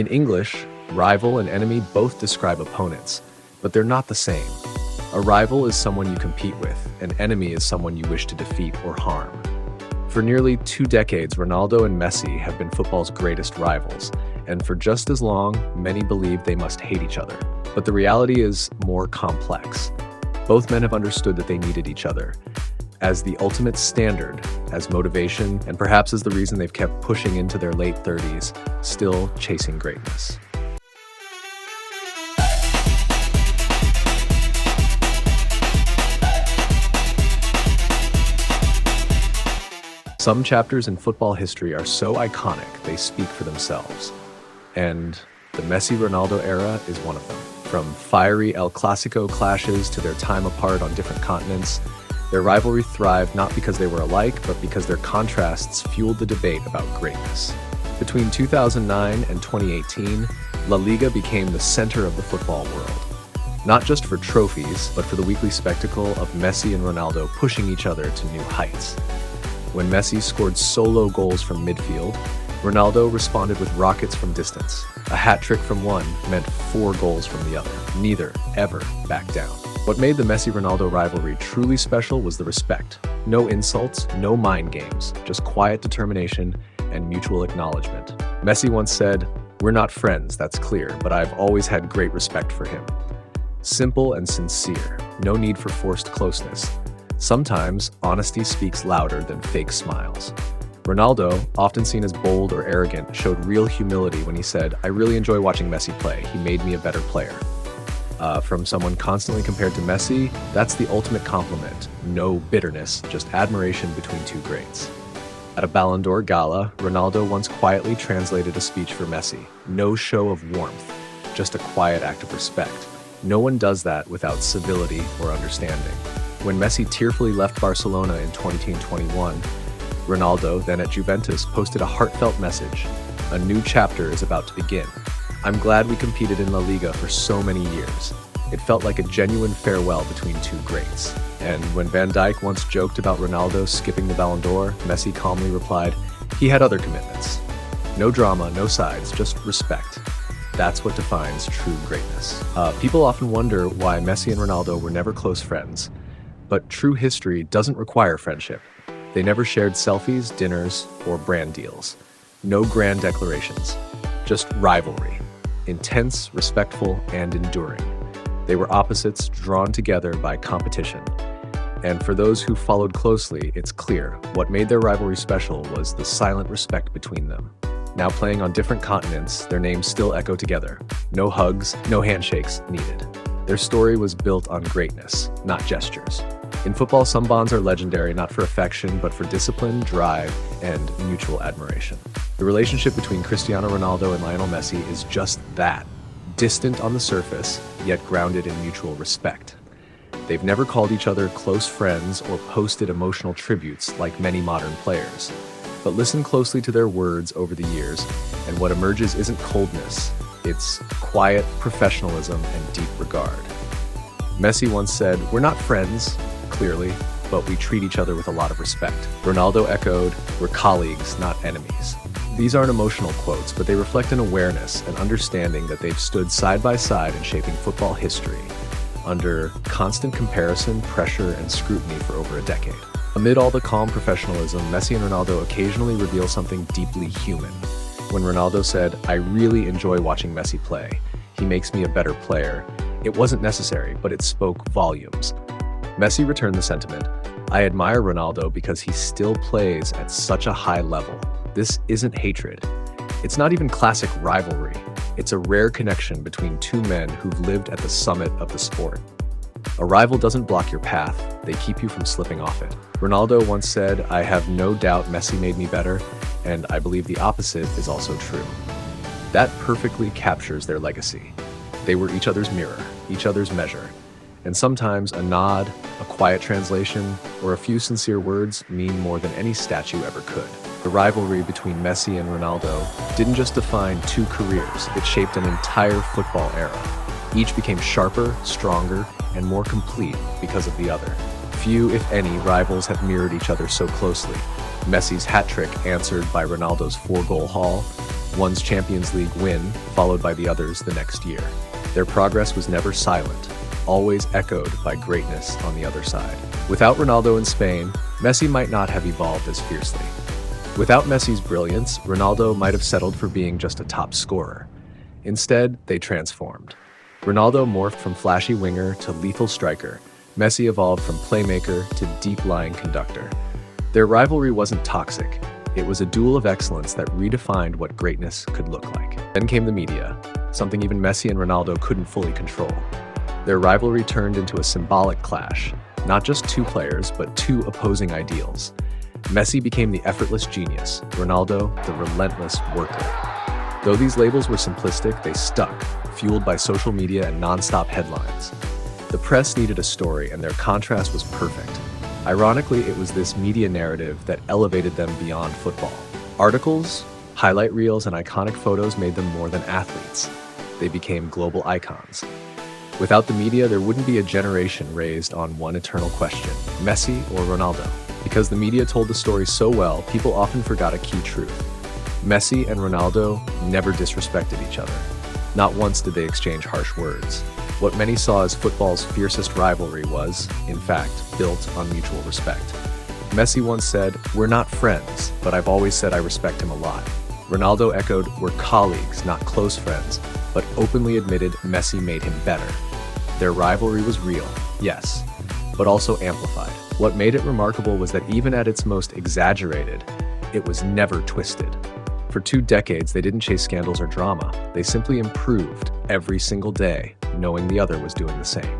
In English, rival and enemy both describe opponents, but they're not the same. A rival is someone you compete with, an enemy is someone you wish to defeat or harm. For nearly 2 decades, Ronaldo and Messi have been football's greatest rivals, and for just as long, many believe they must hate each other. But the reality is more complex. Both men have understood that they needed each other as the ultimate standard, as motivation, and perhaps as the reason they've kept pushing into their late 30s, still chasing greatness. Some chapters in football history are so iconic they speak for themselves. And the Messi-Ronaldo era is one of them. From fiery El Clasico clashes to their time apart on different continents, their rivalry thrived not because they were alike, but because their contrasts fueled the debate about greatness. Between 2009 and 2018, La Liga became the center of the football world. Not just for trophies, but for the weekly spectacle of Messi and Ronaldo pushing each other to new heights. When Messi scored solo goals from midfield, Ronaldo responded with rockets from distance. A hat trick from one meant 4 goals from the other. Neither ever backed down. What made the Messi-Ronaldo rivalry truly special was the respect. No insults, no mind games, just quiet determination and mutual acknowledgement. Messi once said, "We're not friends, that's clear, but I've always had great respect for him." Simple and sincere, no need for forced closeness. Sometimes, honesty speaks louder than fake smiles. Ronaldo, often seen as bold or arrogant, showed real humility when he said, "I really enjoy watching Messi play. He made me a better player." From someone constantly compared to Messi, that's the ultimate compliment. No bitterness, just admiration between two greats. At a Ballon d'Or gala, Ronaldo once quietly translated a speech for Messi. No show of warmth, just a quiet act of respect. No one does that without civility or understanding. When Messi tearfully left Barcelona in 2021, Ronaldo, then at Juventus, posted a heartfelt message. "A new chapter is about to begin. I'm glad we competed in La Liga for so many years. It felt like a genuine farewell between two greats." And when Van Dijk once joked about Ronaldo skipping the Ballon d'Or, Messi calmly replied, "He had other commitments." No drama, no sides, just respect. That's what defines true greatness. People often wonder why Messi and Ronaldo were never close friends. But true history doesn't require friendship. They never shared selfies, dinners, or brand deals. No grand declarations, just rivalry. Intense, respectful, and enduring. They were opposites drawn together by competition. And for those who followed closely, it's clear what made their rivalry special was the silent respect between them. Now playing on different continents, their names still echo together. No hugs, no handshakes needed. Their story was built on greatness, not gestures. In football, some bonds are legendary not for affection, but for discipline, drive, and mutual admiration. The relationship between Cristiano Ronaldo and Lionel Messi is just that. Distant on the surface, yet grounded in mutual respect. They've never called each other close friends or posted emotional tributes like many modern players. But listen closely to their words over the years, and what emerges isn't coldness, it's quiet professionalism and deep regard. Messi once said, "We're not friends, clearly, but we treat each other with a lot of respect." Ronaldo echoed, "We're colleagues, not enemies." These aren't emotional quotes, but they reflect an awareness, an understanding that they've stood side by side in shaping football history, under constant comparison, pressure, and scrutiny for over a decade. Amid all the calm professionalism, Messi and Ronaldo occasionally reveal something deeply human. When Ronaldo said, "I really enjoy watching Messi play. He makes me a better player," it wasn't necessary, but it spoke volumes. Messi returned the sentiment, "I admire Ronaldo because he still plays at such a high level." This isn't hatred. It's not even classic rivalry. It's a rare connection between two men who've lived at the summit of the sport. A rival doesn't block your path, they keep you from slipping off it. Ronaldo once said, "I have no doubt Messi made me better, and I believe the opposite is also true." That perfectly captures their legacy. They were each other's mirror, each other's measure. And sometimes a nod, a quiet translation, or a few sincere words mean more than any statue ever could. The rivalry between Messi and Ronaldo didn't just define 2 careers, it shaped an entire football era. Each became sharper, stronger, and more complete because of the other. Few, if any, rivals have mirrored each other so closely. Messi's hat trick answered by Ronaldo's 4-goal haul, one's Champions League win, followed by the other's the next year. Their progress was never silent, always echoed by greatness on the other side. Without Ronaldo in Spain, Messi might not have evolved as fiercely. Without Messi's brilliance, Ronaldo might have settled for being just a top scorer. Instead, they transformed. Ronaldo morphed from flashy winger to lethal striker. Messi evolved from playmaker to deep-lying conductor. Their rivalry wasn't toxic. It was a duel of excellence that redefined what greatness could look like. Then came the media, something even Messi and Ronaldo couldn't fully control. Their rivalry turned into a symbolic clash, not just two players, but two opposing ideals. Messi became the effortless genius, Ronaldo the relentless worker. Though these labels were simplistic, they stuck, fueled by social media and non-stop headlines. The press needed a story, and their contrast was perfect. Ironically, it was this media narrative that elevated them beyond football. Articles, highlight reels, and iconic photos made them more than athletes. They became global icons. Without the media, there wouldn't be a generation raised on one eternal question: Messi or Ronaldo? Because the media told the story so well, people often forgot a key truth. Messi and Ronaldo never disrespected each other. Not once did they exchange harsh words. What many saw as football's fiercest rivalry was, in fact, built on mutual respect. Messi once said, "We're not friends, but I've always said I respect him a lot." Ronaldo echoed, "We're colleagues, not close friends," but openly admitted Messi made him better. Their rivalry was real, yes, but also amplified. What made it remarkable was that even at its most exaggerated, it was never twisted. For 2 decades, they didn't chase scandals or drama. They simply improved every single day, knowing the other was doing the same.